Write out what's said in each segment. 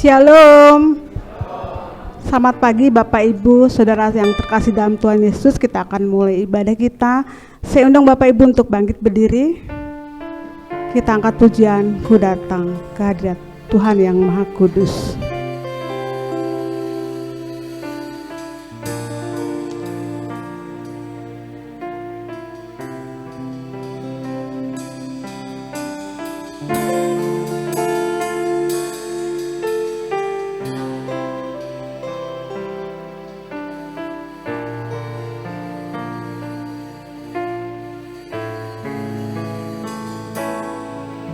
Shalom. Selamat pagi Bapak Ibu, Saudara yang terkasih dalam Tuhan Yesus. Kita akan mulai ibadah kita. Saya undang Bapak Ibu untuk bangkit berdiri. Kita angkat pujian, Ku datang ke hadirat Tuhan yang Maha Kudus.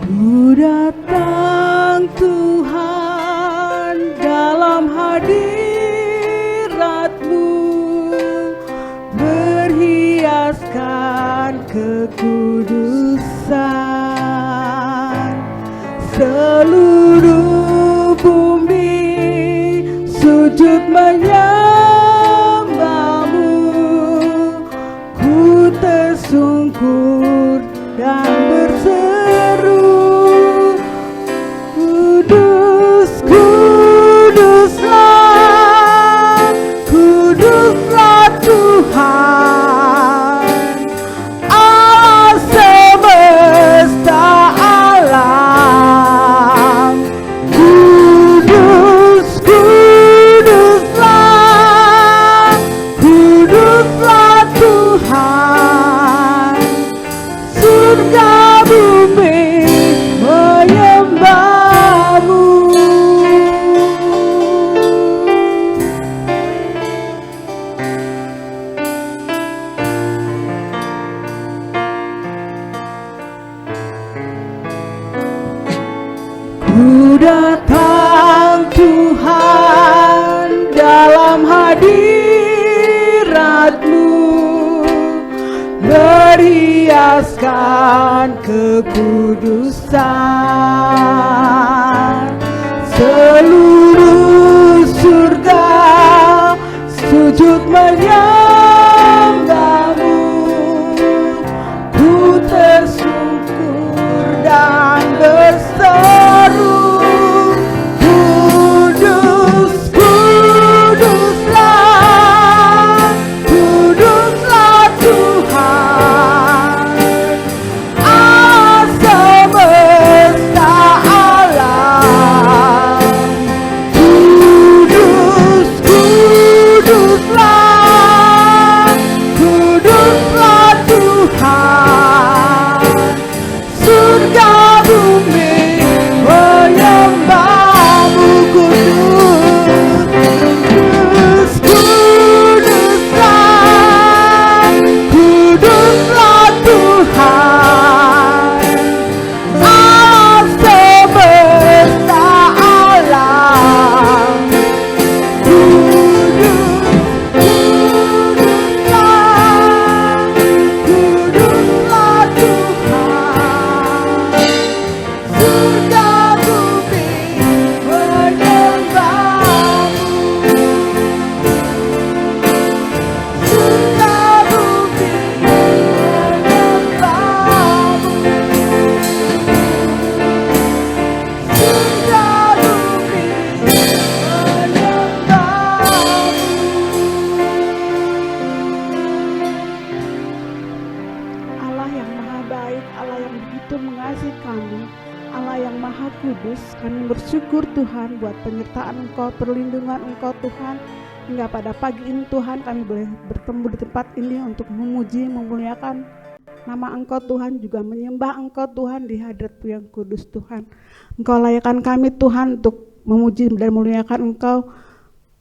Ku datang Tuhan dalam hadirat-Mu, berhiaskan kekudusan. Seluruh bumi sujud menyembah-Mu, ku tersungkur dan berseru, Kudus, kuduslah, kuduslah Tuhan, Allah semesta alam. Kudus, kuduslah, kuduslah Tuhan, surga bumi menyembah-Mu. Ku datang Tuhan dalam hadirat-Mu, berhiaskan kekudusan. Seluruh surga sujud menyembah-Mu, ku tersungkur dan berseru, Kudus, kuduslah, kuduslah Tuhan, Allah semesta alam. Kudus, kuduslah, kuduslah Tuhan, surga bumi menyembah-Mu. Kudus, kuduslah, kuduslah Tuhan, Allah semesta alam. Kudus, kuduslah, kuduslah Tuhan, surga bumi menyembah-Mu, surga bumi menyembah-Mu, surga bumi menyembah-Mu. Allah yang maha baik, Allah yang begitu mengasihi kami, Allah yang maha kudus, kami bersyukur Tuhan buat penyertaan Engkau, perlindungan Engkau Tuhan. Hingga pada pagi ini Tuhan kami boleh bertemu di tempat ini untuk memuji, memuliakan nama Engkau Tuhan, juga menyembah Engkau Tuhan di hadirat-Mu yang kudus Tuhan. Engkau layakkan kami Tuhan untuk memuji dan memuliakan Engkau.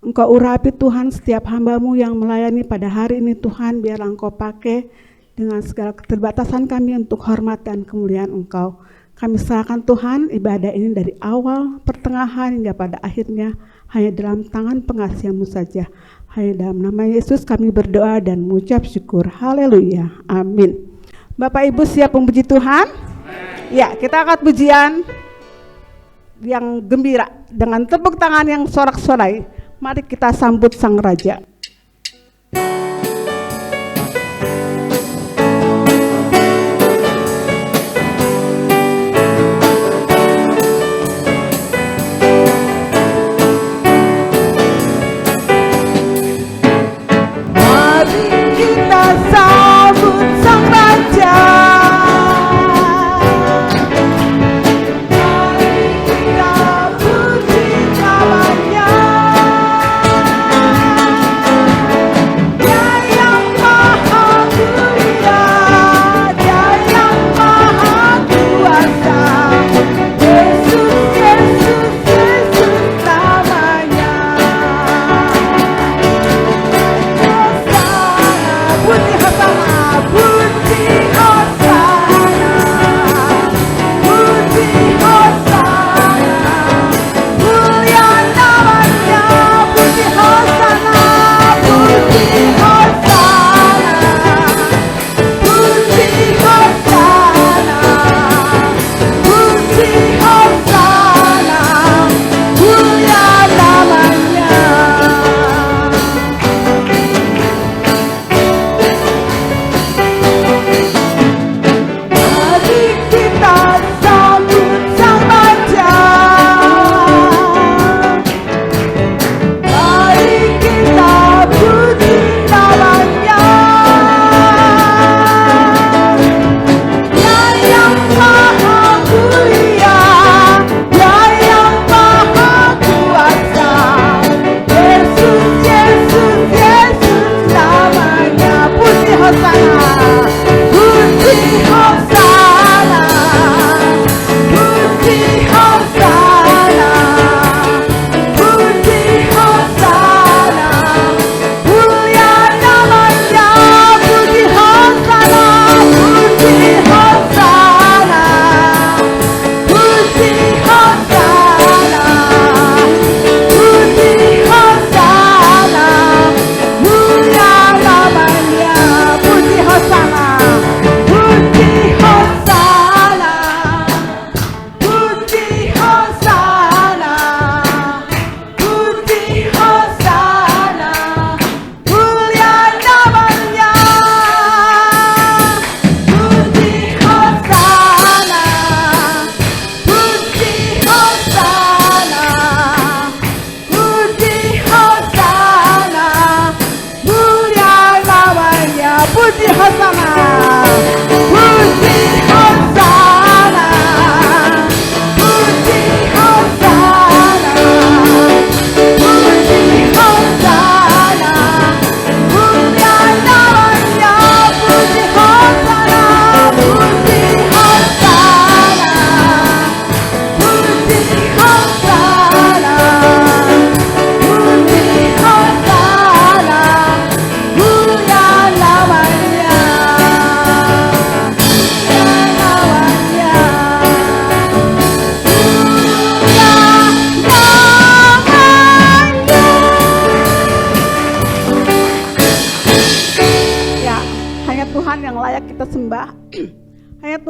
Engkau urapi Tuhan setiap hamba-Mu yang melayani pada hari ini Tuhan, biarlah Engkau pakai dengan segala keterbatasan kami untuk hormat dan kemuliaan Engkau. Kami serahkan Tuhan ibadah ini dari awal, pertengahan hingga pada akhirnya hanya dalam tangan pengasihan-Mu saja. Hanya dalam nama Yesus kami berdoa dan mengucap syukur. Haleluya. Amin. Bapak Ibu siap memuji Tuhan? Ya, kita angkat pujian yang gembira dengan tepuk tangan yang sorak-sorai. Mari kita sambut Sang Raja.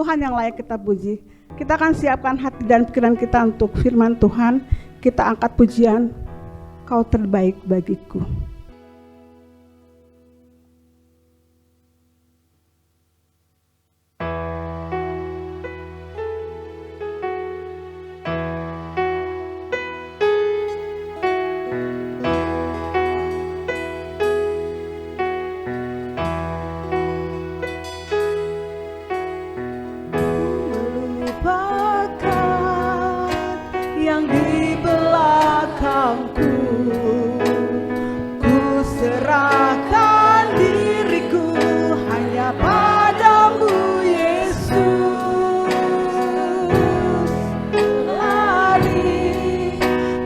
Tuhan yang layak kita puji. Kita akan siapkan hati dan pikiran kita untuk firman Tuhan. Kita angkat pujian, Kau terbaik bagiku.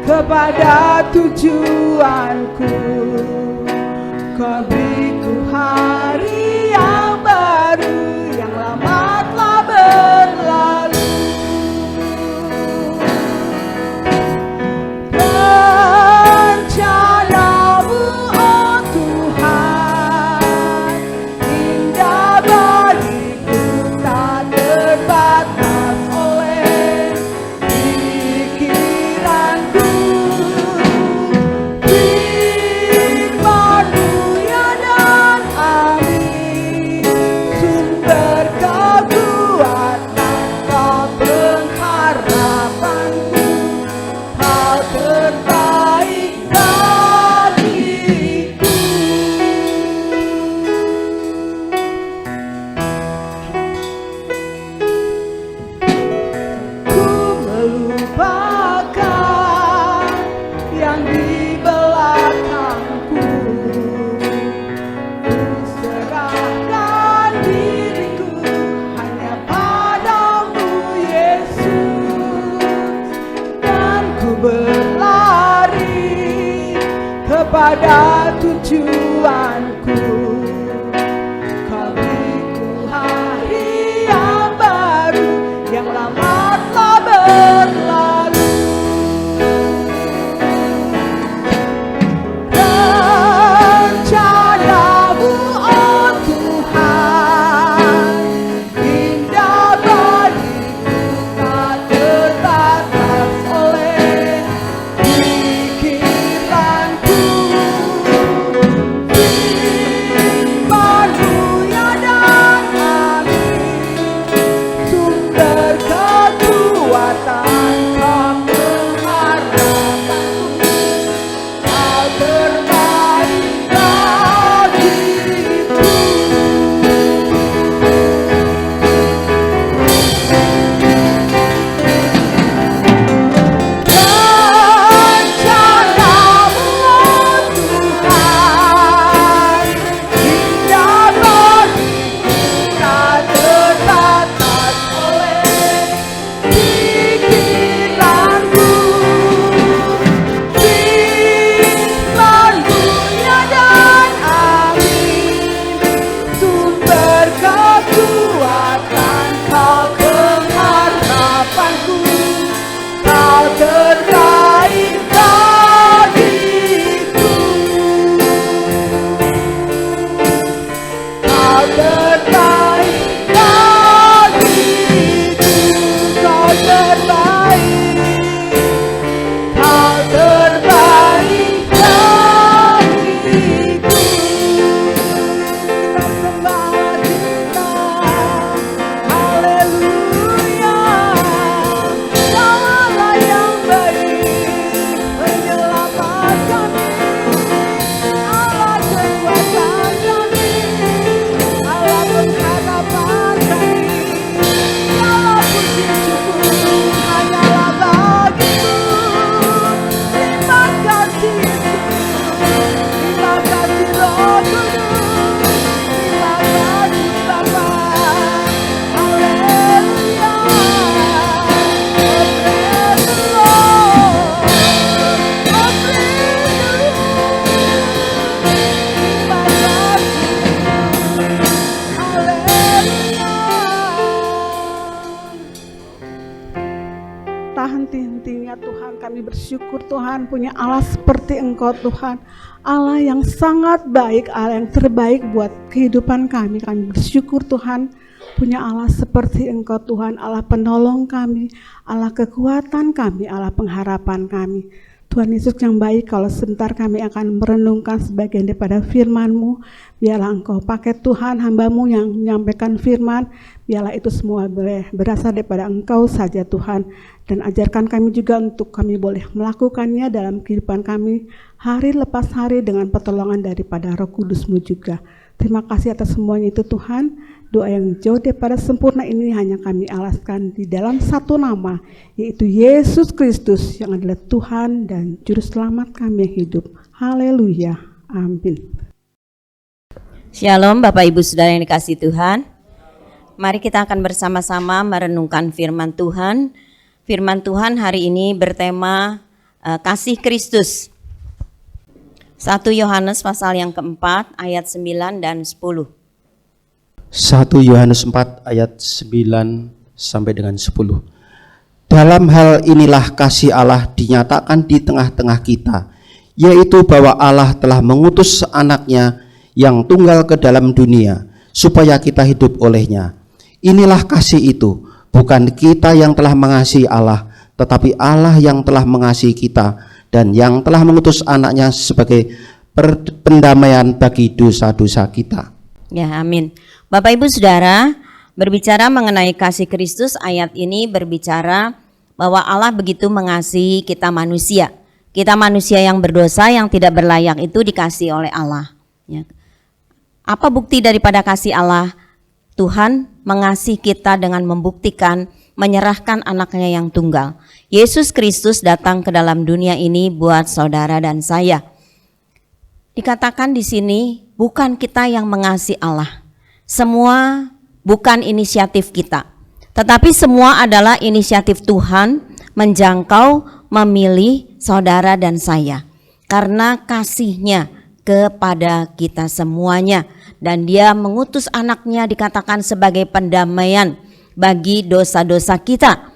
Kepada tujuanku, Kau beriku hari yang baru, yang lama telah berlalu. Rencanamu, oh Tuhan, indah bagiku, tak terbatas oleh pikiranku. Pada tujuanku, Kau beriku hari yang baru, yang lama telah berlalu. Rencanamu, oh Tuhan, indah bagiku, tak terbatas oleh pikiranku. henti-hentinya Tuhan, kami bersyukur Tuhan punya Allah seperti Engkau Tuhan, Allah yang sangat baik, Allah yang terbaik buat kehidupan kami. Kami bersyukur Tuhan punya Allah seperti Engkau Tuhan, Allah penolong kami, Allah kekuatan kami, Allah pengharapan kami. Tuhan Yesus yang baik, kalau sebentar kami akan merenungkan sebagian daripada firman-Mu, biarlah Engkau pakai Tuhan hamba-Mu yang menyampaikan firman, biarlah itu semua boleh berasal daripada Engkau saja Tuhan, dan ajarkan kami juga untuk kami boleh melakukannya dalam kehidupan kami hari lepas hari dengan pertolongan daripada Roh Kudus-Mu juga. Terima kasih atas semuanya itu Tuhan. Doa yang jauh daripada sempurna ini hanya kami alaskan di dalam satu nama, yaitu Yesus Kristus yang adalah Tuhan dan Juru Selamat kami yang hidup. Haleluya. Amin. Shalom Bapak Ibu Saudara yang dikasihi Tuhan. Mari kita akan bersama-sama merenungkan firman Tuhan. Firman Tuhan hari ini bertema kasih Kristus. 1 Yohanes pasal yang keempat ayat 9 dan 10. 1 Yohanes 4 ayat 9 sampai dengan 10. Dalam hal inilah kasih Allah dinyatakan di tengah-tengah kita, yaitu bahwa Allah telah mengutus anaknya yang tunggal ke dalam dunia, supaya kita hidup olehnya. Inilah kasih itu, bukan kita yang telah mengasihi Allah, tetapi Allah yang telah mengasihi kita, dan yang telah mengutus anaknya sebagai pendamaian bagi dosa-dosa kita. Ya, amin. Bapak Ibu Saudara, berbicara mengenai kasih Kristus, ayat ini berbicara bahwa Allah begitu mengasihi kita manusia. Kita manusia yang berdosa, yang tidak berlayak itu dikasihi oleh Allah. Ya. Apa bukti daripada kasih Allah? Tuhan mengasihi kita dengan membuktikan menyerahkan anaknya yang tunggal. Yesus Kristus datang ke dalam dunia ini buat saudara dan saya. Dikatakan di sini bukan kita yang mengasihi Allah. Semua bukan inisiatif kita, tetapi semua adalah inisiatif Tuhan menjangkau, memilih saudara dan saya karena kasih-Nya kepada kita semuanya, dan Dia mengutus anaknya dikatakan sebagai pendamaian bagi dosa-dosa kita.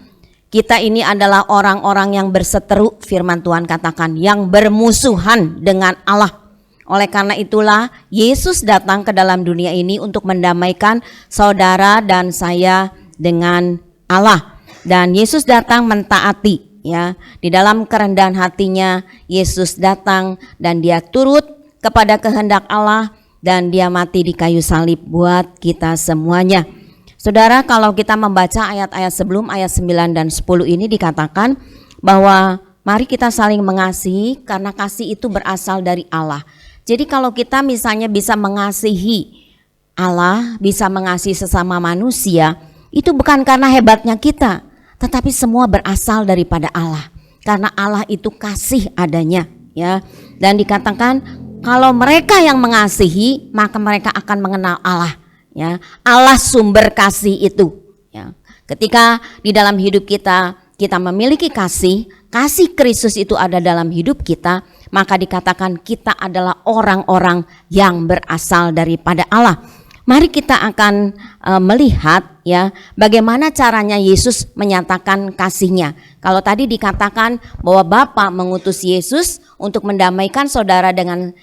Kita ini adalah orang-orang yang berseteru, firman Tuhan katakan, yang bermusuhan dengan Allah. Oleh karena itulah Yesus datang ke dalam dunia ini untuk mendamaikan saudara dan saya dengan Allah. Dan Yesus datang mentaati, ya. Di dalam kerendahan hatinya Yesus datang dan Dia turut kepada kehendak Allah dan Dia mati di kayu salib buat kita semuanya. Saudara, kalau kita membaca ayat-ayat sebelum ayat 9 dan 10 ini dikatakan bahwa mari kita saling mengasihi karena kasih itu berasal dari Allah. Jadi kalau kita misalnya bisa mengasihi Allah, bisa mengasihi sesama manusia, itu bukan karena hebatnya kita, tetapi semua berasal daripada Allah. Karena Allah itu kasih adanya, ya. Dan dikatakan kalau mereka yang mengasihi, maka mereka akan mengenal Allah, ya. Allah sumber kasih itu, ya. Ketika di dalam hidup kita memiliki kasih Kristus itu ada dalam hidup kita, maka dikatakan kita adalah orang-orang yang berasal daripada Allah. Mari kita akan melihat, ya, bagaimana caranya Yesus menyatakan kasih-Nya. Kalau tadi dikatakan bahwa Bapa mengutus Yesus untuk mendamaikan saudara dengan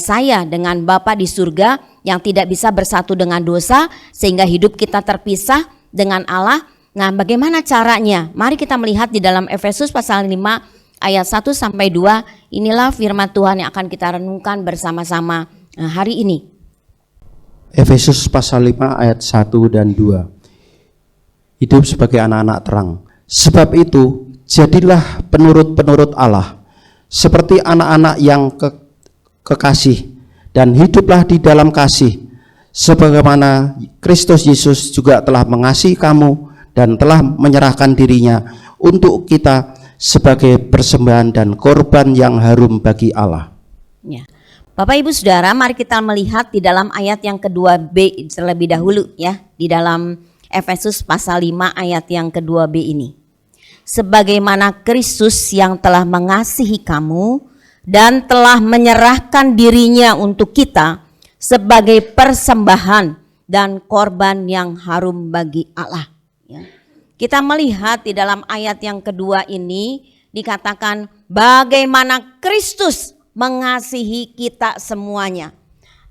saya, dengan Bapa di surga yang tidak bisa bersatu dengan dosa sehingga hidup kita terpisah dengan Allah. Nah, bagaimana caranya? Mari kita melihat di dalam Efesus pasal 5 ayat 1 sampai 2. Inilah firman Tuhan yang akan kita renungkan bersama-sama hari ini. Efesus pasal 5 ayat 1 dan 2. Hidup sebagai anak-anak terang. Sebab itu, jadilah penurut-penurut Allah, seperti anak-anak yang kekasih, dan hiduplah di dalam kasih, sebagaimana Kristus Yesus juga telah mengasihi kamu dan telah menyerahkan dirinya untuk kita sebagai persembahan dan korban yang harum bagi Allah. Ya. Bapak Ibu Saudara, mari kita melihat di dalam ayat yang kedua B terlebih dahulu, ya, di dalam Efesus pasal 5 ayat yang kedua B ini. Sebagaimana Kristus yang telah mengasihi kamu dan telah menyerahkan dirinya untuk kita sebagai persembahan dan korban yang harum bagi Allah. Ya. Kita melihat di dalam ayat yang kedua ini dikatakan bagaimana Kristus mengasihi kita semuanya.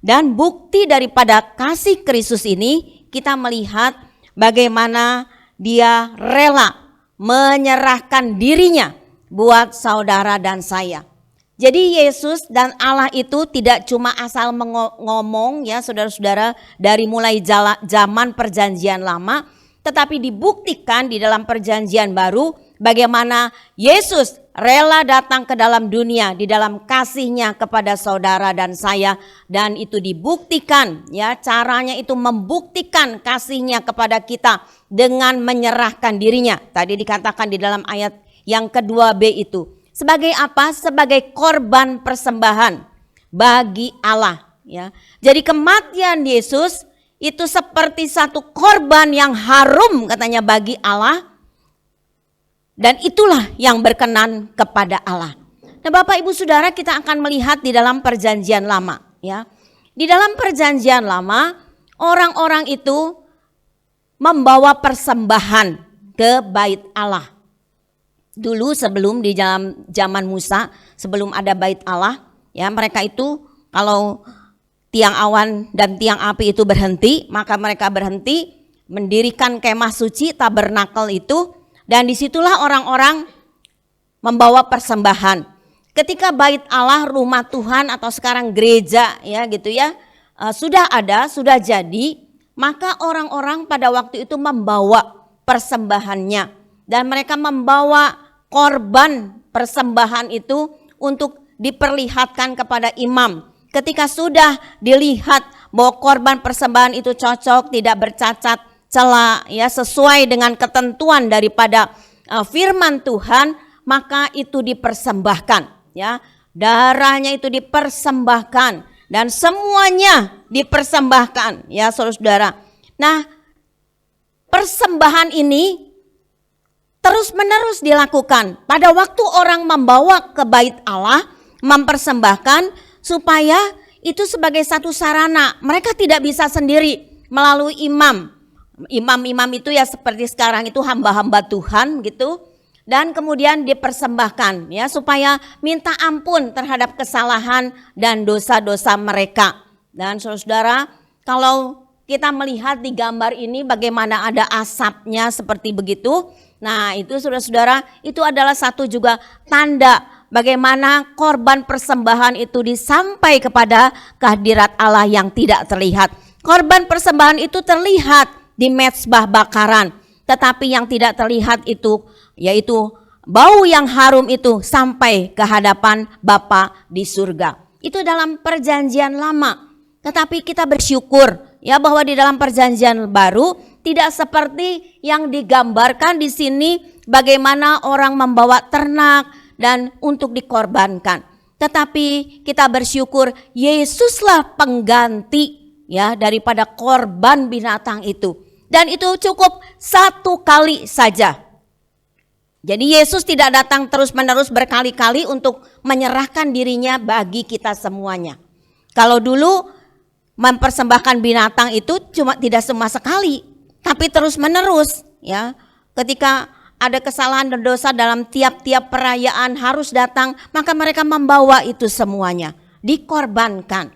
Dan bukti daripada kasih Kristus ini kita melihat bagaimana dia rela menyerahkan dirinya buat saudara dan saya. Jadi Yesus dan Allah itu tidak cuma asal ngomong ya saudara-saudara dari mulai zaman perjanjian lama, tetapi dibuktikan di dalam perjanjian baru bagaimana Yesus rela datang ke dalam dunia di dalam kasihnya kepada saudara dan saya, dan itu dibuktikan ya, caranya itu membuktikan kasihnya kepada kita dengan menyerahkan dirinya. Tadi dikatakan di dalam ayat yang kedua B itu. Sebagai apa? Sebagai korban persembahan bagi Allah ya. Jadi kematian Yesus itu seperti satu korban yang harum katanya bagi Allah, dan itulah yang berkenan kepada Allah. Nah, Bapak Ibu Saudara, kita akan melihat di dalam perjanjian lama ya. Di dalam perjanjian lama orang-orang itu membawa persembahan ke bait Allah. Dulu sebelum di zaman Musa, sebelum ada bait Allah, ya mereka itu kalau tiang awan dan tiang api itu berhenti, maka mereka berhenti mendirikan kemah suci, tabernakel itu, dan disitulah orang-orang membawa persembahan. Ketika bait Allah, rumah Tuhan atau sekarang gereja ya gitu ya, sudah ada, sudah jadi, maka orang-orang pada waktu itu membawa persembahannya, dan mereka membawa korban persembahan itu untuk diperlihatkan kepada imam. Ketika sudah dilihat bahwa korban persembahan itu cocok, tidak bercacat celah ya, sesuai dengan ketentuan daripada firman Tuhan, maka itu dipersembahkan ya. Darahnya itu dipersembahkan dan semuanya dipersembahkan ya saudara-saudara. Nah, persembahan ini terus-menerus dilakukan pada waktu orang membawa ke bait Allah, mempersembahkan, supaya itu sebagai satu sarana. Mereka tidak bisa sendiri melalui imam. Imam-imam itu ya seperti sekarang itu hamba-hamba Tuhan gitu, dan kemudian dipersembahkan ya supaya minta ampun terhadap kesalahan dan dosa-dosa mereka. Dan saudara-saudara, kalau kita melihat di gambar ini bagaimana ada asapnya seperti begitu. Nah itu saudara-saudara, itu adalah satu juga tanda bagaimana korban persembahan itu disampai kepada kehadirat Allah yang tidak terlihat. Korban persembahan itu terlihat di mezbah bakaran, tetapi yang tidak terlihat itu yaitu bau yang harum itu sampai ke hadapan Bapa di surga. Itu dalam perjanjian lama. Tetapi kita bersyukur ya bahwa di dalam perjanjian baru tidak seperti yang digambarkan di sini, bagaimana orang membawa ternak dan untuk dikorbankan. Tetapi kita bersyukur Yesuslah pengganti ya daripada korban binatang itu. Dan itu cukup satu kali saja. Jadi Yesus tidak datang terus-menerus berkali-kali untuk menyerahkan dirinya bagi kita semuanya. Kalau dulu mempersembahkan binatang itu cuma tidak cuma sekali, tapi terus-menerus ya. Ketika ada kesalahan dan dosa dalam tiap-tiap perayaan harus datang, maka mereka membawa itu semuanya, dikorbankan.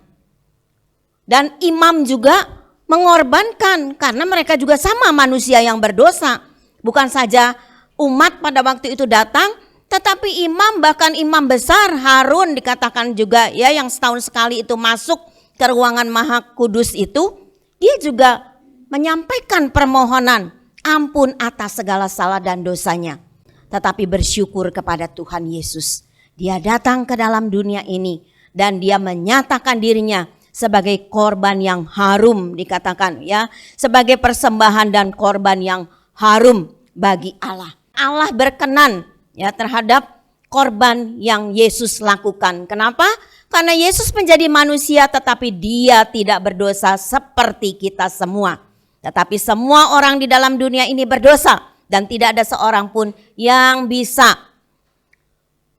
Dan imam juga mengorbankan karena mereka juga sama manusia yang berdosa. Bukan saja umat pada waktu itu datang, tetapi imam, bahkan imam besar Harun dikatakan juga ya, yang setahun sekali itu masuk ke ruangan Maha Kudus itu, dia juga menyampaikan permohonan ampun atas segala salah dan dosanya. Tetapi bersyukur kepada Tuhan Yesus, dia datang ke dalam dunia ini dan dia menyatakan dirinya sebagai korban yang harum, dikatakan ya, sebagai persembahan dan korban yang harum bagi Allah. Allah berkenan ya terhadap korban yang Yesus lakukan. Kenapa? Karena Yesus menjadi manusia, tetapi dia tidak berdosa seperti kita semua. Tetapi semua orang di dalam dunia ini berdosa, dan tidak ada seorang pun yang bisa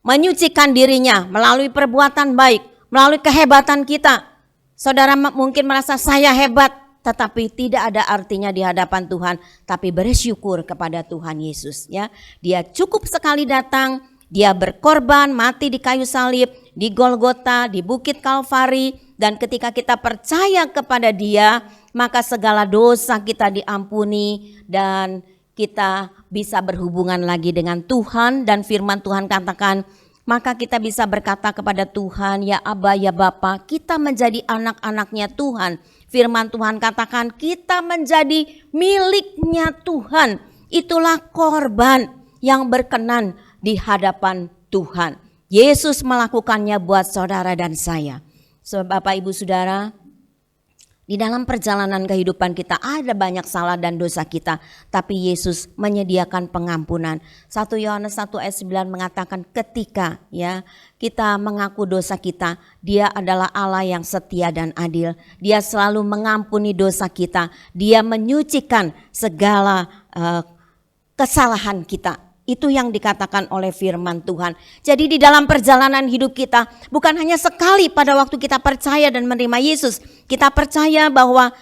menyucikan dirinya melalui perbuatan baik, melalui kehebatan kita. Saudara mungkin merasa saya hebat, tetapi tidak ada artinya di hadapan Tuhan. Tapi bersyukur kepada Tuhan Yesus ya. Dia cukup sekali datang, dia berkorban, mati di kayu salib, di Golgota, di Bukit Kalvari. Dan ketika kita percaya kepada dia, maka segala dosa kita diampuni dan kita bisa berhubungan lagi dengan Tuhan. Dan firman Tuhan katakan, maka kita bisa berkata kepada Tuhan, ya Aba, ya Bapa, kita menjadi anak-anaknya Tuhan. Firman Tuhan katakan kita menjadi miliknya Tuhan. Itulah korban yang berkenan di hadapan Tuhan. Yesus melakukannya buat saudara dan saya. Bapak Ibu Saudara, di dalam perjalanan kehidupan kita ada banyak salah dan dosa kita, tapi Yesus menyediakan pengampunan. 1 Yohanes 1 ayat 9 mengatakan ketika kita mengaku dosa kita, Dia adalah Allah yang setia dan adil. Dia selalu mengampuni dosa kita. Dia menyucikan segala kesalahan kita. Itu yang dikatakan oleh firman Tuhan. Jadi di dalam perjalanan hidup kita, bukan hanya sekali pada waktu kita percaya dan menerima Yesus, kita percaya bahwa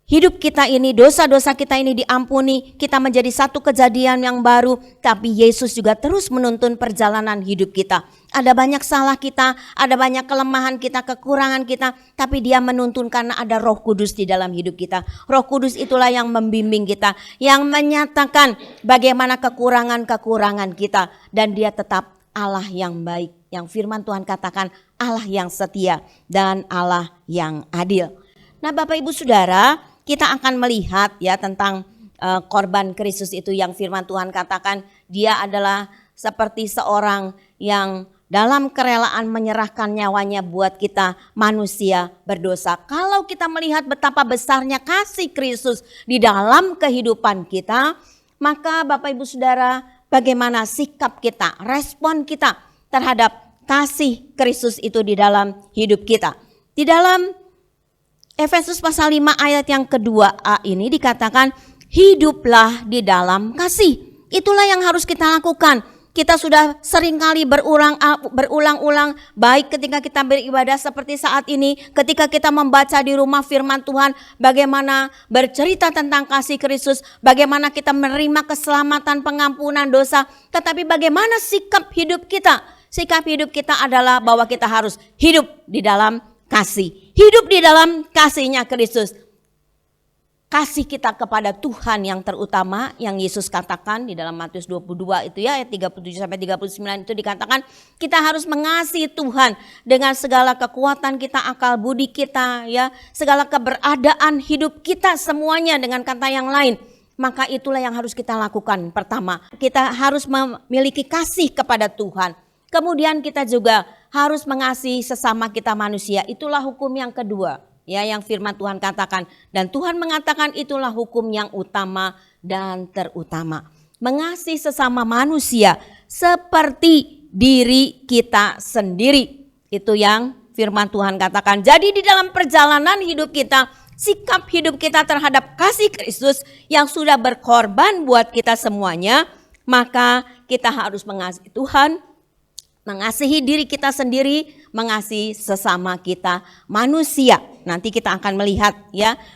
hidup kita ini, dosa-dosa kita ini diampuni, kita menjadi satu kejadian yang baru, tapi Yesus juga terus menuntun perjalanan hidup kita. Ada banyak salah kita, ada banyak kelemahan kita, kekurangan kita, tapi Dia menuntun karena ada Roh Kudus di dalam hidup kita. Roh Kudus itulah yang membimbing kita, yang menyatakan bagaimana kekurangan-kekurangan kita, dan Dia tetap Allah yang baik, yang firman Tuhan katakan Allah yang setia dan Allah yang adil. Nah, Bapak Ibu Saudara, kita akan melihat tentang korban Kristus itu yang firman Tuhan katakan Dia adalah seperti seorang yang dalam kerelaan menyerahkan nyawanya buat kita manusia berdosa. Kalau kita melihat betapa besarnya kasih Kristus di dalam kehidupan kita, maka Bapak Ibu Saudara, bagaimana sikap kita, respon kita terhadap kasih Kristus itu di dalam hidup kita. Di dalam Efesus pasal 5 ayat yang kedua A ini dikatakan hiduplah di dalam kasih. Itulah yang harus kita lakukan. Kita sudah seringkali berulang-ulang baik ketika kita beribadah seperti saat ini, ketika kita membaca di rumah firman Tuhan, bagaimana bercerita tentang kasih Kristus, bagaimana kita menerima keselamatan, pengampunan dosa, tetapi bagaimana sikap hidup kita? Sikap hidup kita adalah bahwa kita harus hidup di dalam kasih. Hidup di dalam kasih-Nya Kristus. Kasih kita kepada Tuhan yang terutama yang Yesus katakan di dalam Matius 22 itu ayat 37 sampai 39 itu dikatakan kita harus mengasihi Tuhan dengan segala kekuatan kita, akal budi kita, segala keberadaan hidup kita semuanya, dengan kata yang lain. Maka itulah yang harus kita lakukan. Pertama, kita harus memiliki kasih kepada Tuhan. Kemudian kita juga harus mengasihi sesama kita manusia. Itulah hukum yang kedua. Yang firman Tuhan katakan, dan Tuhan mengatakan itulah hukum yang utama dan terutama. Mengasihi sesama manusia seperti diri kita sendiri. Itu yang firman Tuhan katakan. Jadi di dalam perjalanan hidup kita, sikap hidup kita terhadap kasih Kristus yang sudah berkorban buat kita semuanya, maka kita harus mengasihi Tuhan, mengasihi diri kita sendiri, mengasihi sesama kita manusia. Nanti kita akan melihat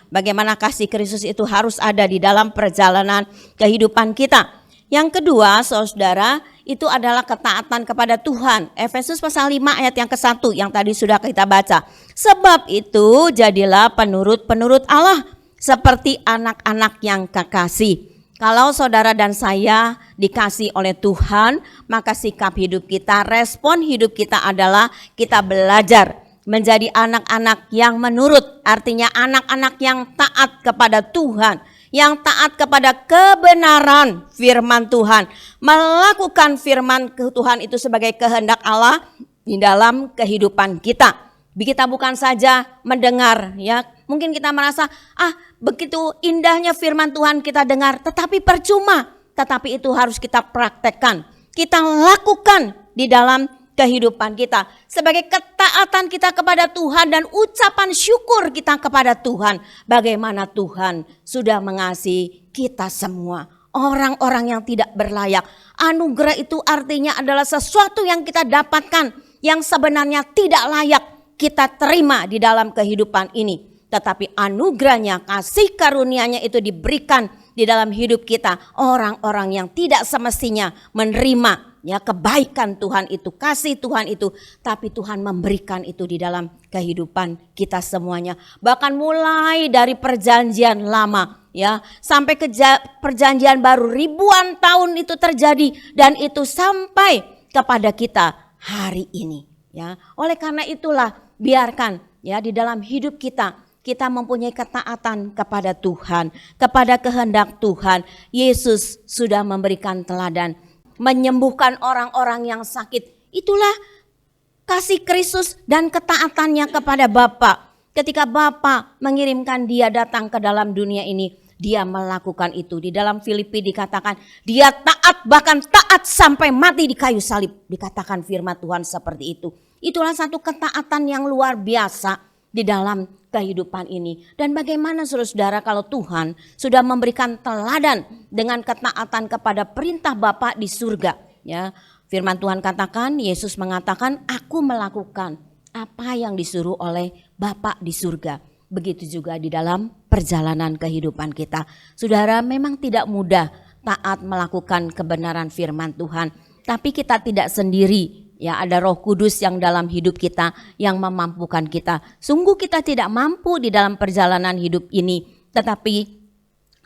bagaimana kasih Kristus itu harus ada di dalam perjalanan kehidupan kita. Yang kedua, saudara, itu adalah ketaatan kepada Tuhan. Efesus pasal 5 ayat yang ke-1 yang tadi sudah kita baca. Sebab itu jadilah penurut-penurut Allah seperti anak-anak yang kekasih. Kalau saudara dan saya dikasih oleh Tuhan, maka sikap hidup kita, respon hidup kita adalah kita belajar menjadi anak-anak yang menurut. Artinya anak-anak yang taat kepada Tuhan, yang taat kepada kebenaran firman Tuhan. Melakukan firman Tuhan itu sebagai kehendak Allah di dalam kehidupan kita. Kita bukan saja mendengar, mungkin kita merasa begitu indahnya firman Tuhan kita dengar, tetapi percuma. Tetapi itu harus kita praktekkan, kita lakukan di dalam kehidupan kita. Sebagai ketaatan kita kepada Tuhan dan ucapan syukur kita kepada Tuhan. Bagaimana Tuhan sudah mengasihi kita semua, orang-orang yang tidak berlayak. Anugerah itu artinya adalah sesuatu yang kita dapatkan yang sebenarnya tidak layak kita terima di dalam kehidupan ini. Tetapi anugerahnya, kasih karunia-Nya itu diberikan di dalam hidup kita. Orang-orang yang tidak semestinya menerima ya kebaikan Tuhan itu, kasih Tuhan itu, tapi Tuhan memberikan itu di dalam kehidupan kita semuanya. Bahkan mulai dari perjanjian lama ya sampai ke perjanjian baru, ribuan tahun itu terjadi dan itu sampai kepada kita hari ini ya. Oleh karena itulah biarkan ya di dalam hidup kita mempunyai ketaatan kepada Tuhan, kepada kehendak Tuhan. Yesus sudah memberikan teladan, menyembuhkan orang-orang yang sakit. Itulah kasih Kristus dan ketaatannya kepada Bapa. Ketika Bapa mengirimkan dia datang ke dalam dunia ini, dia melakukan itu. Di dalam Filipi dikatakan dia taat, bahkan taat sampai mati di kayu salib. Dikatakan firman Tuhan seperti itu. Itulah satu ketaatan yang luar biasa di dalam kehidupan ini. Dan bagaimana saudara-saudara kalau Tuhan sudah memberikan teladan dengan ketaatan kepada perintah Bapa di surga ya. Firman Tuhan katakan, Yesus mengatakan, aku melakukan apa yang disuruh oleh Bapa di surga. Begitu juga di dalam perjalanan kehidupan kita. Saudara, memang tidak mudah taat melakukan kebenaran firman Tuhan, tapi kita tidak sendiri. Ya, ada Roh Kudus yang dalam hidup kita yang memampukan kita. Sungguh kita tidak mampu di dalam perjalanan hidup ini, tetapi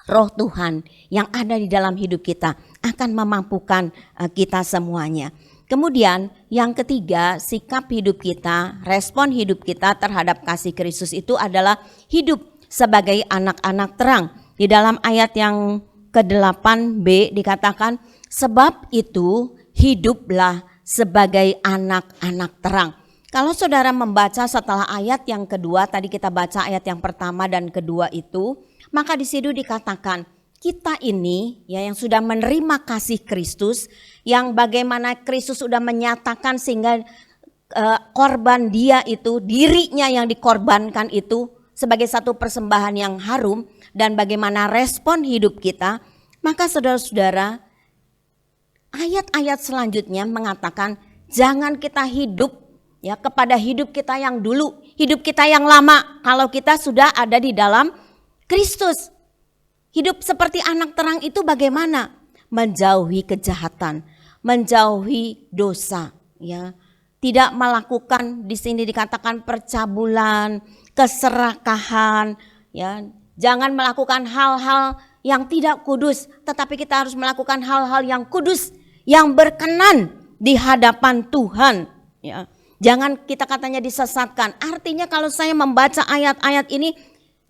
Roh Tuhan yang ada di dalam hidup kita akan memampukan kita semuanya. Kemudian yang ketiga, sikap hidup kita, respon hidup kita terhadap kasih Kristus itu adalah hidup sebagai anak-anak terang. Di dalam ayat yang ke-8b dikatakan, sebab itu hiduplah sebagai anak-anak terang. Kalau saudara membaca setelah ayat yang kedua, tadi kita baca ayat yang pertama dan kedua itu, maka di situ dikatakan kita ini ya yang sudah menerima kasih Kristus, yang bagaimana Kristus sudah menyatakan sehingga korban dia itu, dirinya yang dikorbankan itu sebagai satu persembahan yang harum, dan bagaimana respon hidup kita, maka saudara-saudara, ayat-ayat selanjutnya mengatakan jangan kita hidup ya kepada hidup kita yang dulu, hidup kita yang lama kalau kita sudah ada di dalam Kristus. Hidup seperti anak terang itu bagaimana? Menjauhi kejahatan, menjauhi dosa ya. Tidak melakukan, di sini dikatakan percabulan, keserakahan ya. Jangan melakukan hal-hal yang tidak kudus, tetapi kita harus melakukan hal-hal yang kudus, yang berkenan di hadapan Tuhan ya. Jangan kita katanya disesatkan. Artinya kalau saya membaca ayat-ayat ini,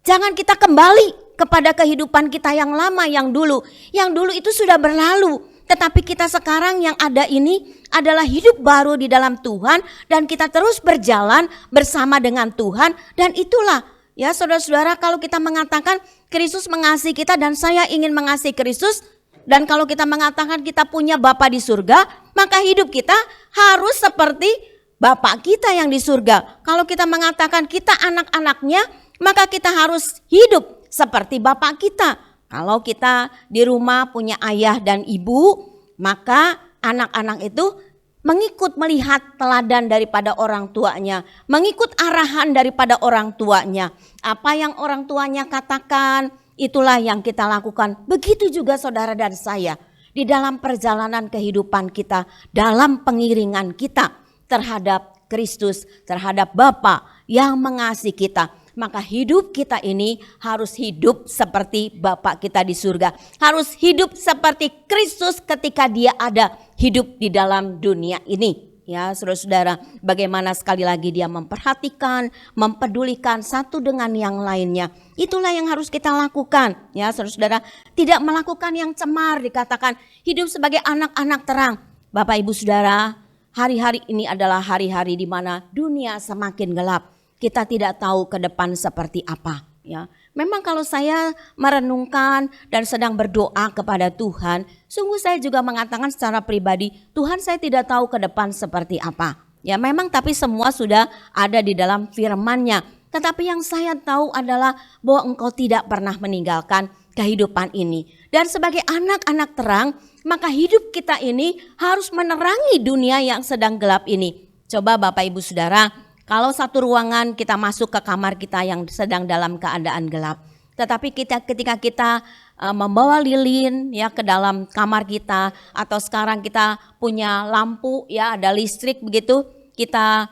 jangan kita kembali kepada kehidupan kita yang lama, yang dulu. Yang dulu itu sudah berlalu, tetapi kita sekarang yang ada ini adalah hidup baru di dalam Tuhan, dan kita terus berjalan bersama dengan Tuhan. Dan itulah ya saudara-saudara, kalau kita mengatakan Kristus mengasihi kita dan saya ingin mengasihi Kristus, dan kalau kita mengatakan kita punya Bapa di surga, maka hidup kita harus seperti Bapa kita yang di surga. Kalau kita mengatakan kita anak-anaknya, maka kita harus hidup seperti Bapa kita. Kalau kita di rumah punya ayah dan ibu, maka anak-anak itu mengikut melihat teladan daripada orang tuanya, mengikut arahan daripada orang tuanya. Apa yang orang tuanya katakan, itulah yang kita lakukan. Begitu juga saudara dan saya di dalam perjalanan kehidupan kita, dalam pengiringan kita terhadap Kristus, terhadap Bapa yang mengasihi kita. Maka hidup kita ini harus hidup seperti Bapa kita di surga. Harus hidup seperti Kristus ketika dia ada hidup di dalam dunia ini. Ya saudara-saudara, bagaimana sekali lagi dia memperhatikan, mempedulikan satu dengan yang lainnya. Itulah yang harus kita lakukan. Ya saudara-saudara, tidak melakukan yang cemar, dikatakan hidup sebagai anak-anak terang. Bapak ibu saudara, hari-hari ini adalah hari-hari di mana dunia semakin gelap. Kita tidak tahu ke depan seperti apa ya. Memang kalau saya merenungkan dan sedang berdoa kepada Tuhan, sungguh saya juga mengatakan secara pribadi, Tuhan saya tidak tahu ke depan seperti apa. Ya memang tapi semua sudah ada di dalam firman-Nya. Tetapi yang saya tahu adalah bahwa Engkau tidak pernah meninggalkan kehidupan ini. Dan sebagai anak-anak terang, maka hidup kita ini harus menerangi dunia yang sedang gelap ini. Coba Bapak Ibu Saudara, kalau satu ruangan kita masuk ke kamar kita yang sedang dalam keadaan gelap, tetapi ketika kita membawa lilin ya ke dalam kamar kita, atau sekarang kita punya lampu ya, ada listrik begitu, kita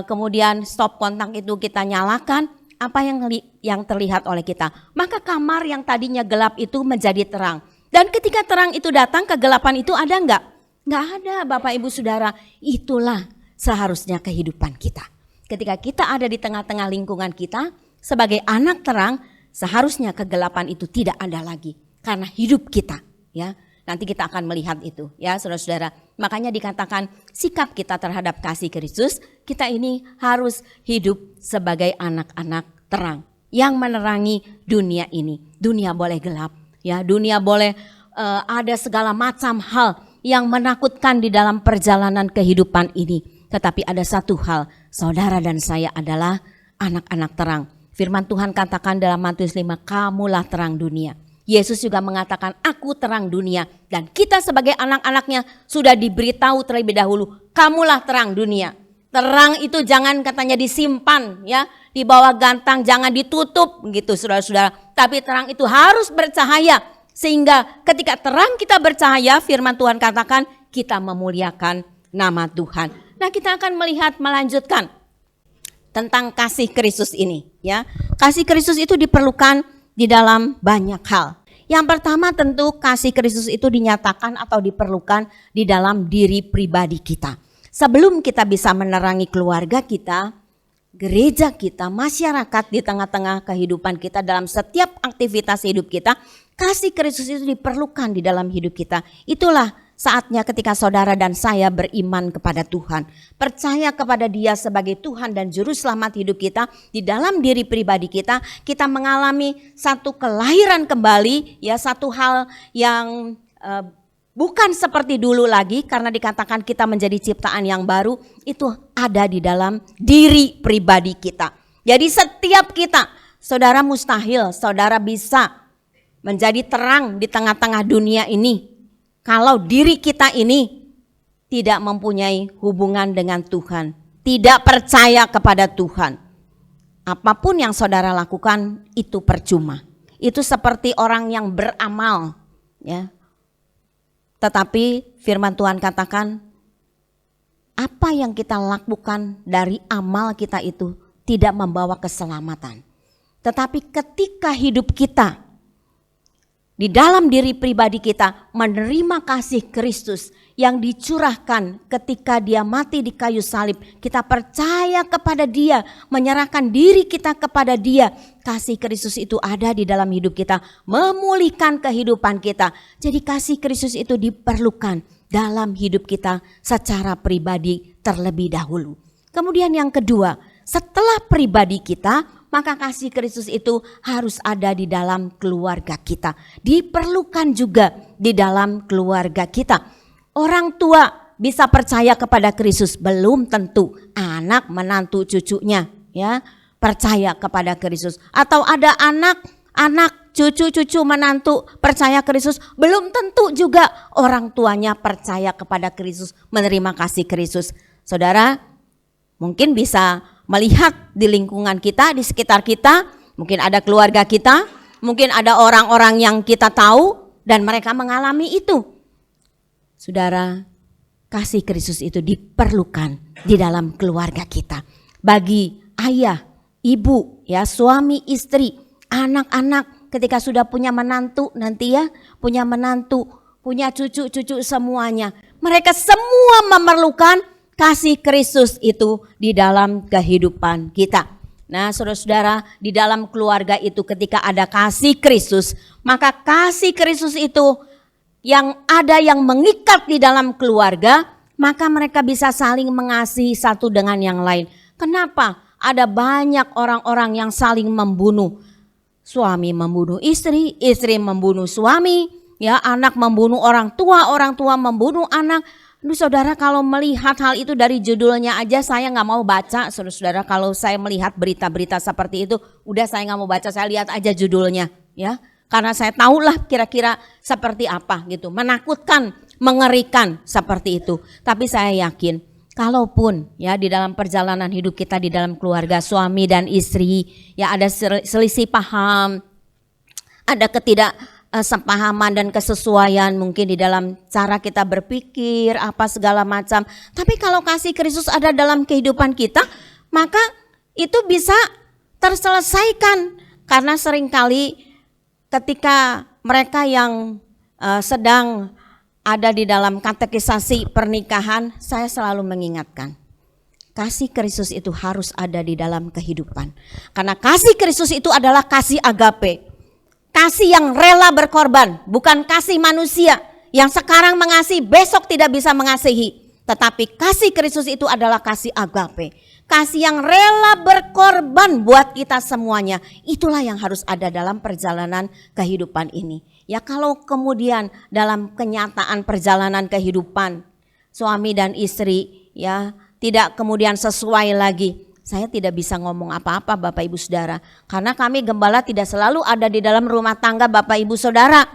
kemudian stop kontak itu kita nyalakan, apa yang terlihat oleh kita? Maka kamar yang tadinya gelap itu menjadi terang. Dan ketika terang itu datang, kegelapan itu ada enggak? Enggak ada, Bapak Ibu Saudara. Itulah seharusnya kehidupan kita. Ketika kita ada di tengah-tengah lingkungan kita sebagai anak terang, seharusnya kegelapan itu tidak ada lagi karena hidup kita, ya. Nanti kita akan melihat itu, ya, saudara-saudara. Makanya dikatakan sikap kita terhadap kasih Kristus, kita ini harus hidup sebagai anak-anak terang yang menerangi dunia ini. Dunia boleh gelap, ya. Dunia boleh ada segala macam hal yang menakutkan di dalam perjalanan kehidupan ini. Tetapi ada satu hal, saudara dan saya adalah anak-anak terang. Firman Tuhan katakan dalam Matius 5, kamulah terang dunia. Yesus juga mengatakan, aku terang dunia. Dan kita sebagai anak-anaknya sudah diberitahu terlebih dahulu, kamulah terang dunia. Terang itu jangan katanya disimpan ya, di bawah gantang, jangan ditutup gitu saudara-saudara. Tapi terang itu harus bercahaya. Sehingga ketika terang kita bercahaya, firman Tuhan katakan, kita memuliakan nama Tuhan. Nah, kita akan melihat melanjutkan tentang kasih Kristus ini ya. Kasih Kristus itu diperlukan di dalam banyak hal. Yang pertama tentu kasih Kristus itu dinyatakan atau diperlukan di dalam diri pribadi kita. Sebelum kita bisa menerangi keluarga kita, gereja kita, masyarakat di tengah-tengah kehidupan kita, dalam setiap aktivitas hidup kita, kasih Kristus itu diperlukan di dalam hidup kita. Itulah saatnya ketika saudara dan saya beriman kepada Tuhan, percaya kepada Dia sebagai Tuhan dan Juru Selamat hidup kita, di dalam diri pribadi kita, kita mengalami satu kelahiran kembali, ya, satu hal yang bukan seperti dulu lagi, karena dikatakan kita menjadi ciptaan yang baru, itu ada di dalam diri pribadi kita. Jadi setiap kita, saudara mustahil, saudara bisa menjadi terang di tengah-tengah dunia ini kalau diri kita ini tidak mempunyai hubungan dengan Tuhan, tidak percaya kepada Tuhan. Apapun yang saudara lakukan itu percuma. Itu seperti orang yang beramal, ya. Tetapi firman Tuhan katakan, apa yang kita lakukan dari amal kita itu tidak membawa keselamatan. Tetapi ketika hidup kita di dalam diri pribadi kita menerima kasih Kristus yang dicurahkan ketika Dia mati di kayu salib, kita percaya kepada Dia, menyerahkan diri kita kepada Dia, kasih Kristus itu ada di dalam hidup kita, memulihkan kehidupan kita. Jadi kasih Kristus itu diperlukan dalam hidup kita secara pribadi terlebih dahulu. Kemudian yang kedua, setelah pribadi kita, maka kasih Kristus itu harus ada di dalam keluarga kita. Diperlukan juga di dalam keluarga kita. Orang tua bisa percaya kepada Kristus, belum tentu anak menantu cucunya ya percaya kepada Kristus. Atau ada anak cucu-cucu menantu percaya Kristus, belum tentu juga orang tuanya percaya kepada Kristus, menerima kasih Kristus. Saudara mungkin bisa melihat di lingkungan kita, di sekitar kita, mungkin ada keluarga kita, mungkin ada orang-orang yang kita tahu dan mereka mengalami itu. Saudara, kasih Kristus itu diperlukan di dalam keluarga kita. Bagi ayah, ibu, ya, suami, istri, anak-anak, ketika sudah punya menantu nanti ya, punya menantu, punya cucu-cucu semuanya. Mereka semua memerlukan kasih Kristus itu di dalam kehidupan kita. Nah, saudara-saudara, di dalam keluarga itu ketika ada kasih Kristus, maka kasih Kristus itu yang ada yang mengikat di dalam keluarga, maka mereka bisa saling mengasihi satu dengan yang lain. Kenapa? Ada banyak orang-orang yang saling membunuh. Suami membunuh istri, istri membunuh suami, ya, anak membunuh orang tua membunuh anak. Aduh, saudara, kalau melihat hal itu dari judulnya aja saya nggak mau baca. Saudara, kalau saya melihat berita-berita seperti itu, udah saya nggak mau baca, saya lihat aja judulnya, ya, karena saya tahulah kira-kira seperti apa gitu, menakutkan, mengerikan seperti itu. Tapi saya yakin, kalaupun ya di dalam perjalanan hidup kita di dalam keluarga suami dan istri, ya ada selisih paham, ada sepahaman dan kesesuaian mungkin di dalam cara kita berpikir apa segala macam. Tapi kalau kasih Kristus ada dalam kehidupan kita, maka itu bisa terselesaikan. Karena seringkali ketika mereka yang sedang ada di dalam katekisasi pernikahan, saya selalu mengingatkan, kasih Kristus itu harus ada di dalam kehidupan. Karena kasih Kristus itu adalah kasih agape. Kasih yang rela berkorban, bukan kasih manusia yang sekarang mengasihi, besok tidak bisa mengasihi. Tetapi kasih Kristus itu adalah kasih agape. Kasih yang rela berkorban buat kita semuanya. Itulah yang harus ada dalam perjalanan kehidupan ini. Ya kalau kemudian dalam kenyataan perjalanan kehidupan suami dan istri ya tidak kemudian sesuai lagi. Saya tidak bisa ngomong apa-apa Bapak Ibu Saudara. Karena kami gembala tidak selalu ada di dalam rumah tangga Bapak Ibu Saudara.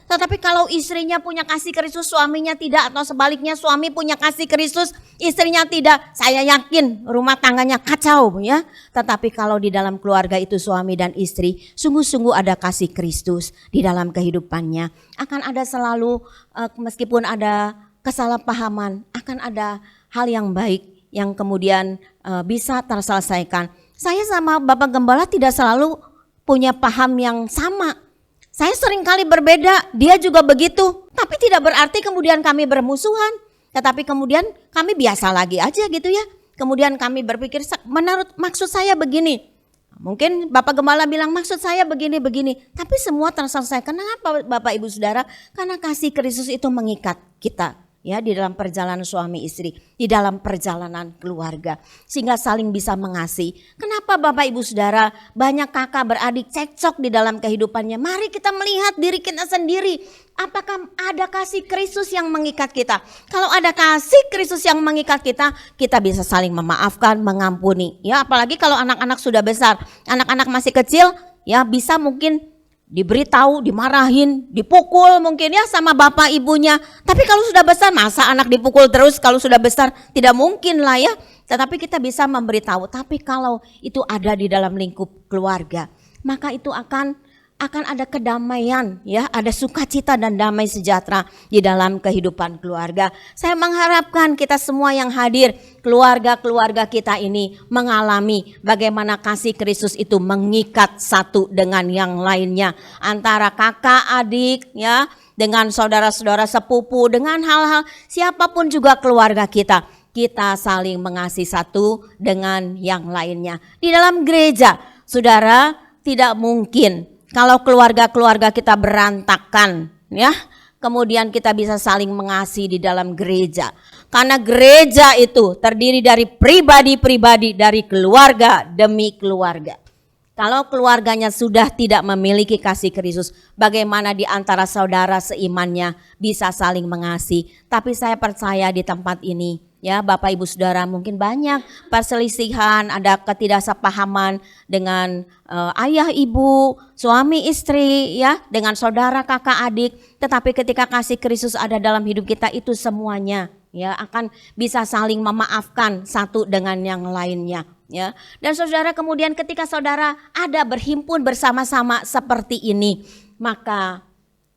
Tetapi kalau istrinya punya kasih Kristus, suaminya tidak. Atau sebaliknya suami punya kasih Kristus, istrinya tidak. Saya yakin rumah tangganya kacau ya. Tetapi kalau di dalam keluarga itu suami dan istri, sungguh-sungguh ada kasih Kristus di dalam kehidupannya. Akan ada selalu, meskipun ada kesalahpahaman, akan ada hal yang baik yang kemudian bisa terselesaikan. Saya sama Bapak Gembala tidak selalu punya paham yang sama. Saya seringkali berbeda, dia juga begitu. Tapi tidak berarti kemudian kami bermusuhan. Tetapi kemudian kami biasa lagi aja gitu ya. Kemudian kami berpikir, menurut maksud saya begini. Mungkin Bapak Gembala bilang maksud saya begini-begini. Tapi semua terselesaikan. Kenapa Bapak Ibu Saudara? Karena kasih Kristus itu mengikat kita. Ya, di dalam perjalanan suami istri, di dalam perjalanan keluarga, sehingga saling bisa mengasihi. Kenapa Bapak Ibu Saudara banyak kakak beradik cekcok di dalam kehidupannya? Mari kita melihat diri kita sendiri. Apakah ada kasih Kristus yang mengikat kita? Kalau ada kasih Kristus yang mengikat kita, kita bisa saling memaafkan, mengampuni. Ya, apalagi kalau anak-anak sudah besar, anak-anak masih kecil, ya bisa mungkin diberitahu, dimarahin, dipukul mungkin ya sama bapak ibunya. Tapi kalau sudah besar, masa anak dipukul terus? Kalau sudah besar tidak mungkin lah ya. Tetapi kita bisa memberitahu. Tapi kalau itu ada di dalam lingkup keluarga, maka itu akan ada kedamaian ya, ada sukacita dan damai sejahtera di dalam kehidupan keluarga. Saya mengharapkan kita semua yang hadir, keluarga-keluarga kita ini mengalami bagaimana kasih Kristus itu mengikat satu dengan yang lainnya, antara kakak adik ya, dengan saudara-saudara sepupu, dengan hal-hal siapapun juga keluarga kita. Kita saling mengasihi satu dengan yang lainnya. Di dalam gereja, saudara, tidak mungkin kalau keluarga-keluarga kita berantakan ya, kemudian kita bisa saling mengasihi di dalam gereja. Karena gereja itu terdiri dari pribadi-pribadi, dari keluarga demi keluarga. Kalau keluarganya sudah tidak memiliki kasih Kristus, bagaimana di antara saudara seimannya bisa saling mengasihi? Tapi saya percaya di tempat ini ya Bapak Ibu Saudara mungkin banyak perselisihan, ada ketidaksepahaman dengan ayah ibu, suami istri ya, dengan saudara kakak adik. Tetapi ketika kasih Kristus ada dalam hidup kita, itu semuanya ya akan bisa saling memaafkan satu dengan yang lainnya ya. Dan saudara kemudian ketika saudara ada berhimpun bersama-sama seperti ini, maka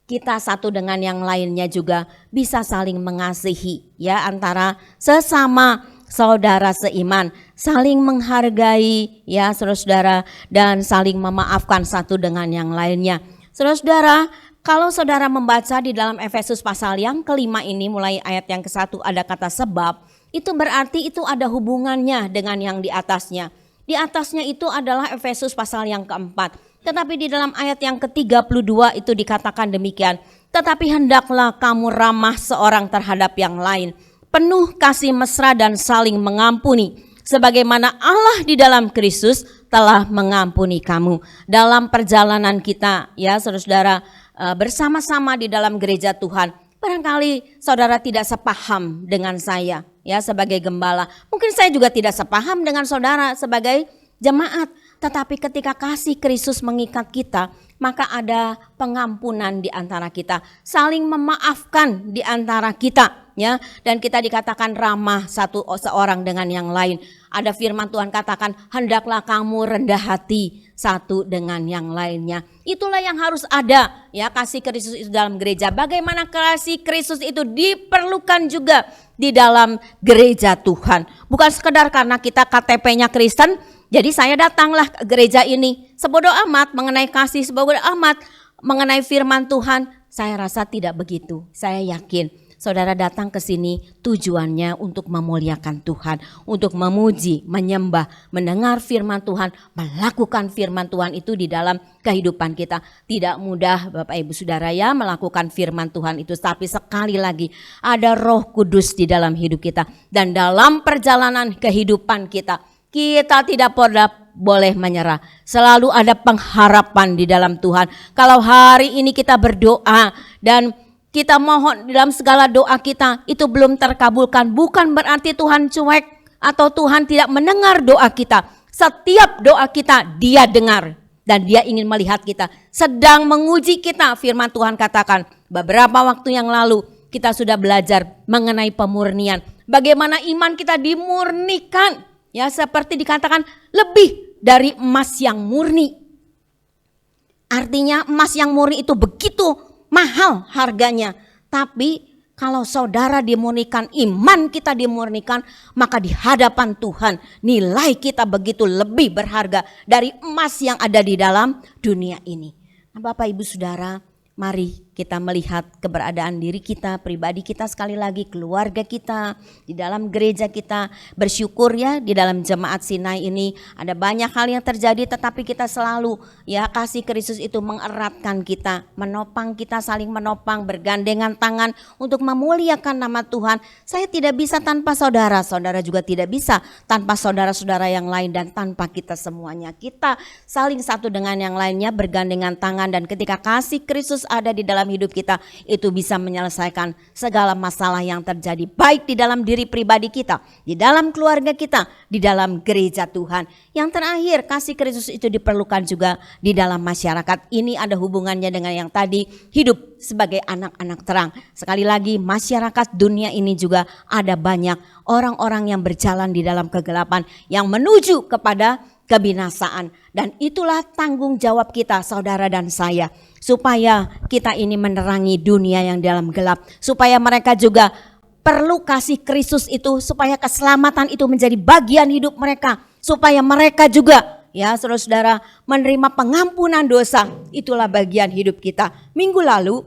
kita satu dengan yang lainnya juga bisa saling mengasihi ya, antara sesama saudara seiman, saling menghargai ya saudara-saudara, dan saling memaafkan satu dengan yang lainnya. Saudara-saudara, kalau saudara membaca di dalam Efesus pasal yang kelima ini, mulai ayat yang ke-1 ada kata sebab, itu berarti itu ada hubungannya dengan yang di atasnya. Di atasnya itu adalah Efesus pasal yang keempat. Tetapi di dalam ayat yang ke-32 itu dikatakan demikian. Tetapi hendaklah kamu ramah seorang terhadap yang lain, penuh kasih mesra dan saling mengampuni, sebagaimana Allah di dalam Kristus telah mengampuni kamu. Dalam perjalanan kita ya saudara-saudara, bersama-sama di dalam gereja Tuhan, barangkali saudara tidak sepaham dengan saya ya sebagai gembala. Mungkin saya juga tidak sepaham dengan saudara sebagai jemaat. Tetapi ketika kasih Kristus mengikat kita, maka ada pengampunan di antara kita, saling memaafkan di antara kita ya, dan kita dikatakan ramah seorang dengan yang lain. Ada firman Tuhan katakan, hendaklah kamu rendah hati satu dengan yang lainnya. Itulah yang harus ada, ya, kasih Kristus itu dalam gereja. Bagaimana kasih Kristus itu diperlukan juga di dalam gereja Tuhan. Bukan sekedar karena kita KTP-nya Kristen, jadi saya datanglah ke gereja ini. Sebodoh amat mengenai kasih, sebodoh amat mengenai firman Tuhan. Saya rasa tidak begitu. Saya yakin saudara datang ke sini tujuannya untuk memuliakan Tuhan, untuk memuji, menyembah, mendengar firman Tuhan, melakukan firman Tuhan itu di dalam kehidupan kita. Tidak mudah Bapak Ibu Saudara ya melakukan firman Tuhan itu, tapi sekali lagi ada Roh Kudus di dalam hidup kita, dan dalam perjalanan kehidupan kita tidak boleh menyerah. Selalu ada pengharapan di dalam Tuhan. Kalau hari ini kita berdoa dan kita mohon dalam segala doa kita itu belum terkabulkan, bukan berarti Tuhan cuek atau Tuhan tidak mendengar doa kita. Setiap doa kita Dia dengar, dan Dia ingin melihat kita sedang menguji kita. Firman Tuhan katakan beberapa waktu yang lalu kita sudah belajar mengenai pemurnian. Bagaimana iman kita dimurnikan, ya, seperti dikatakan lebih dari emas yang murni. Artinya emas yang murni itu begitu mahal harganya. Tapi kalau saudara dimurnikan, iman kita dimurnikan, maka di hadapan Tuhan nilai kita begitu lebih berharga dari emas yang ada di dalam dunia ini. Nah, Bapak Ibu Saudara, mari kita melihat keberadaan diri kita, pribadi kita, sekali lagi keluarga kita, di dalam gereja kita. Bersyukur ya di dalam jemaat Sinai ini ada banyak hal yang terjadi, tetapi kita selalu ya kasih Kristus itu mengeratkan kita, menopang kita, saling menopang, bergandengan tangan untuk memuliakan nama Tuhan. Saya tidak bisa tanpa saudara, saudara juga tidak bisa tanpa saudara-saudara yang lain, dan tanpa kita semuanya. Kita saling satu dengan yang lainnya, bergandengan tangan, dan ketika kasih Kristus ada di dalam hidup kita, itu bisa menyelesaikan segala masalah yang terjadi, baik di dalam diri pribadi kita, di dalam keluarga kita, di dalam gereja Tuhan. Yang terakhir, kasih Kristus itu diperlukan juga di dalam masyarakat. Ini ada hubungannya dengan yang tadi, hidup sebagai anak-anak terang. Sekali lagi, masyarakat dunia ini juga ada banyak orang-orang yang berjalan di dalam kegelapan, yang menuju kepada kebinasaan. Dan itulah tanggung jawab kita, saudara dan saya, supaya kita ini menerangi dunia yang dalam gelap, supaya mereka juga perlu kasih Kristus itu, supaya keselamatan itu menjadi bagian hidup mereka, supaya mereka juga ya saudara-saudara menerima pengampunan dosa. Itulah bagian hidup kita. Minggu lalu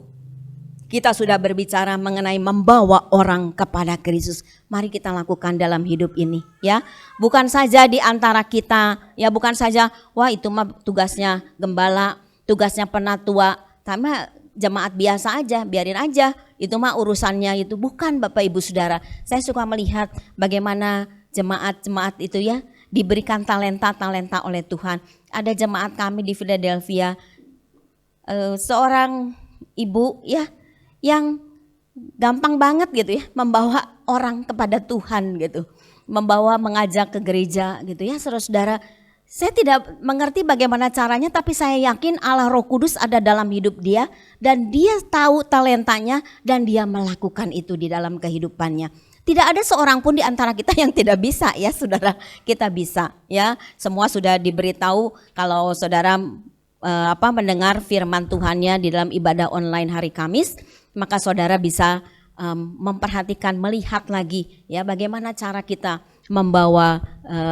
kita sudah berbicara mengenai membawa orang kepada Kristus. Mari kita lakukan dalam hidup ini ya. Bukan saja di antara kita, ya bukan saja wah itu mah tugasnya gembala, tugasnya penatua, tapi jemaat biasa aja, biarin aja. Itu mah urusannya itu. Bukan Bapak Ibu Saudara. Saya suka melihat bagaimana jemaat-jemaat itu ya diberikan talenta-talenta oleh Tuhan. Ada jemaat kami di Philadelphia, seorang ibu ya yang gampang banget gitu ya membawa orang kepada Tuhan gitu, mengajak ke gereja gitu ya saudara-saudara. Saya tidak mengerti bagaimana caranya, tapi saya yakin Allah Roh Kudus ada dalam hidup dia, dan dia tahu talentanya, dan dia melakukan itu di dalam kehidupannya. Tidak ada seorang pun di antara kita yang tidak bisa ya saudara, kita bisa ya. Semua sudah diberitahu kalau saudara mendengar firman Tuhannya di dalam ibadah online hari Kamis, maka saudara bisa memperhatikan, melihat lagi ya bagaimana cara kita membawa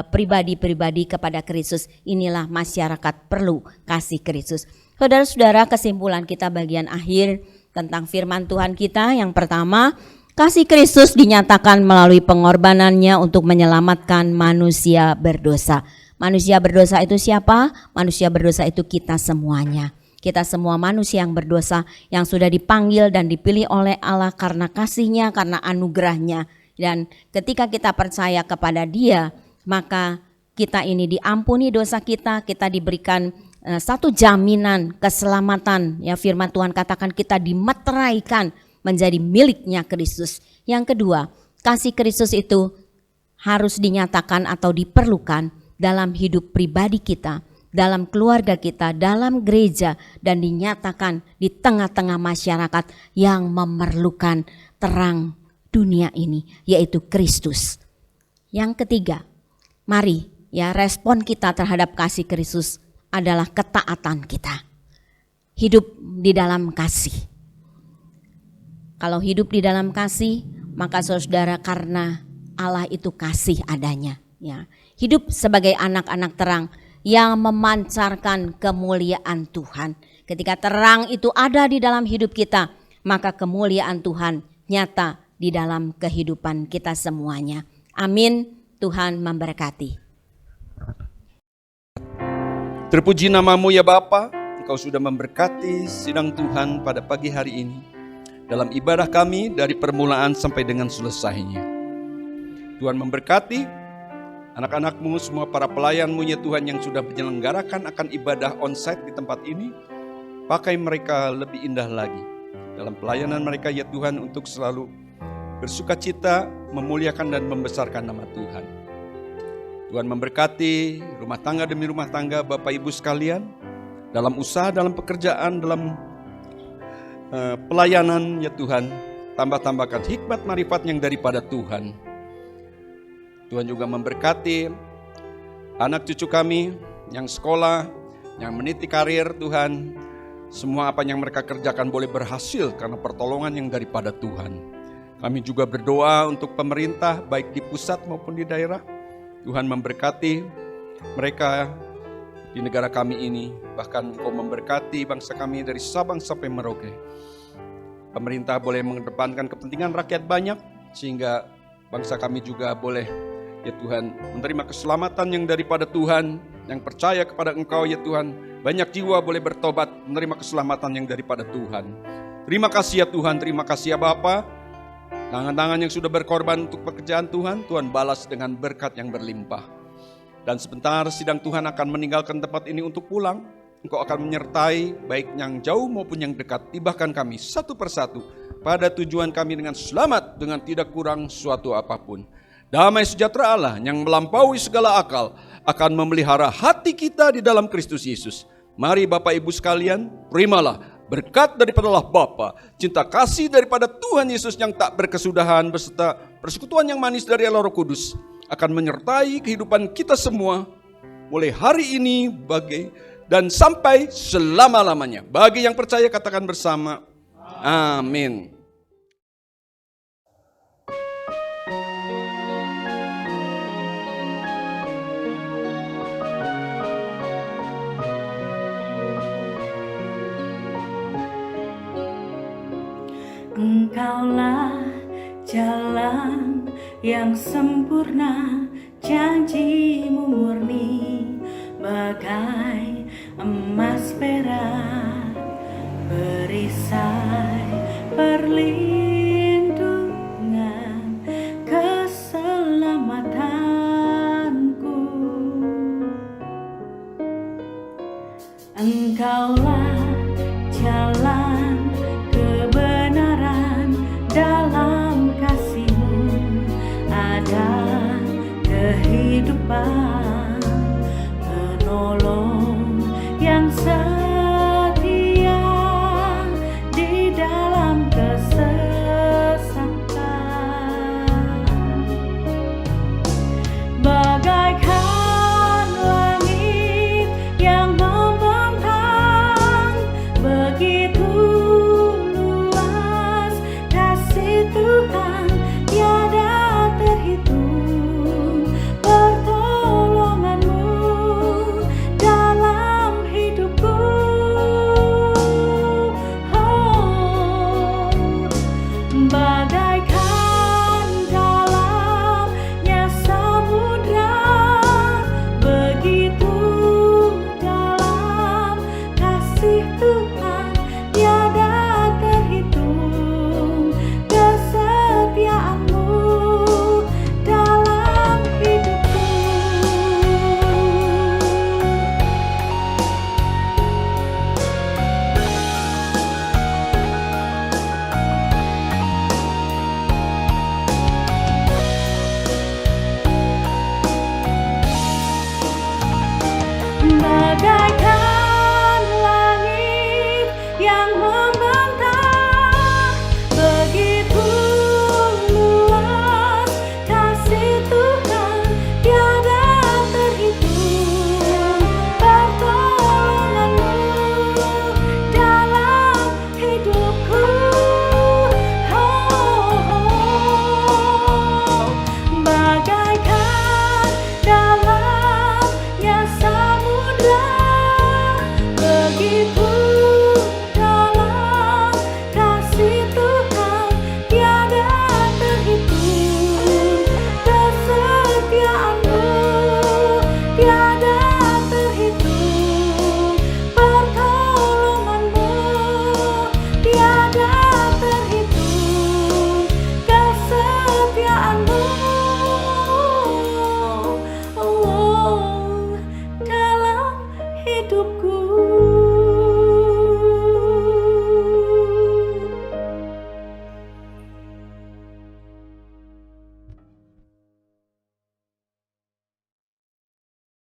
pribadi-pribadi kepada Kristus. Inilah masyarakat perlu kasih Kristus. Saudara-saudara, kesimpulan kita bagian akhir tentang firman Tuhan kita yang pertama, kasih Kristus dinyatakan melalui pengorbanannya untuk menyelamatkan manusia berdosa. Manusia berdosa itu siapa? Manusia berdosa itu kita semuanya. Kita semua manusia yang berdosa, yang sudah dipanggil dan dipilih oleh Allah karena kasih-Nya, karena anugerah-Nya. Dan ketika kita percaya kepada Dia, maka kita ini diampuni dosa kita, kita diberikan satu jaminan keselamatan. Ya, firman Tuhan katakan kita dimeteraikan menjadi miliknya Kristus. Yang kedua, kasih Kristus itu harus dinyatakan atau diperlukan dalam hidup pribadi kita, dalam keluarga kita, dalam gereja, dan dinyatakan di tengah-tengah masyarakat yang memerlukan terang dunia ini, yaitu Kristus. Yang ketiga, mari ya respon kita terhadap kasih Kristus adalah ketaatan kita. Hidup di dalam kasih. Kalau hidup di dalam kasih, maka saudara karena Allah itu kasih adanya. Ya, hidup sebagai anak-anak terang yang memancarkan kemuliaan Tuhan. Ketika terang itu ada di dalam hidup kita, maka kemuliaan Tuhan nyata di dalam kehidupan kita semuanya. Amin. Tuhan memberkati. Terpuji namamu ya Bapa, Engkau sudah memberkati sidang Tuhan pada pagi hari ini. Dalam ibadah kami dari permulaan sampai dengan selesainya. Tuhan memberkati anak-anakmu, semua para pelayanmu ya Tuhan yang sudah menyelenggarakan akan ibadah onsite di tempat ini. Pakai mereka lebih indah lagi dalam pelayanan mereka ya Tuhan untuk selalu bersukacita, memuliakan dan membesarkan nama Tuhan. Tuhan memberkati rumah tangga demi rumah tangga Bapak Ibu sekalian, dalam usaha, dalam pekerjaan, dalam pelayanan ya Tuhan. Tambah-tambahkan hikmat marifat yang daripada Tuhan. Tuhan juga memberkati anak cucu kami yang sekolah, yang meniti karir Tuhan. Semua apa yang mereka kerjakan boleh berhasil karena pertolongan yang daripada Tuhan. Kami juga berdoa untuk pemerintah baik di pusat maupun di daerah. Tuhan memberkati mereka di negara kami ini. Bahkan Engkau memberkati bangsa kami dari Sabang sampai Merauke. Pemerintah boleh mengedepankan kepentingan rakyat banyak, sehingga bangsa kami juga boleh ya Tuhan menerima keselamatan yang daripada Tuhan. Yang percaya kepada Engkau ya Tuhan, banyak jiwa boleh bertobat menerima keselamatan yang daripada Tuhan. Terima kasih ya Tuhan, terima kasih ya Bapa. Tangan-tangan yang sudah berkorban untuk pekerjaan Tuhan, Tuhan balas dengan berkat yang berlimpah. Dan sebentar sidang Tuhan akan meninggalkan tempat ini untuk pulang. Engkau akan menyertai baik yang jauh maupun yang dekat. Tibahkan kami satu persatu pada tujuan kami dengan selamat, dengan tidak kurang suatu apapun. Damai sejahtera Allah yang melampaui segala akal akan memelihara hati kita di dalam Kristus Yesus. Mari Bapak Ibu sekalian, terimalah berkat daripada Allah Bapa, cinta kasih daripada Tuhan Yesus yang tak berkesudahan beserta persekutuan yang manis dari Allah Roh Kudus akan menyertai kehidupan kita semua mulai hari ini dan sampai selama-lamanya. Bagi yang percaya katakan bersama, amin. Engkaulah jalan yang sempurna, janjimu murni bagai emas perak, perisai perlindungan keselamatanku. Engkaulah jalan kebenaran, dalam kasih-Mu ada kehidupan.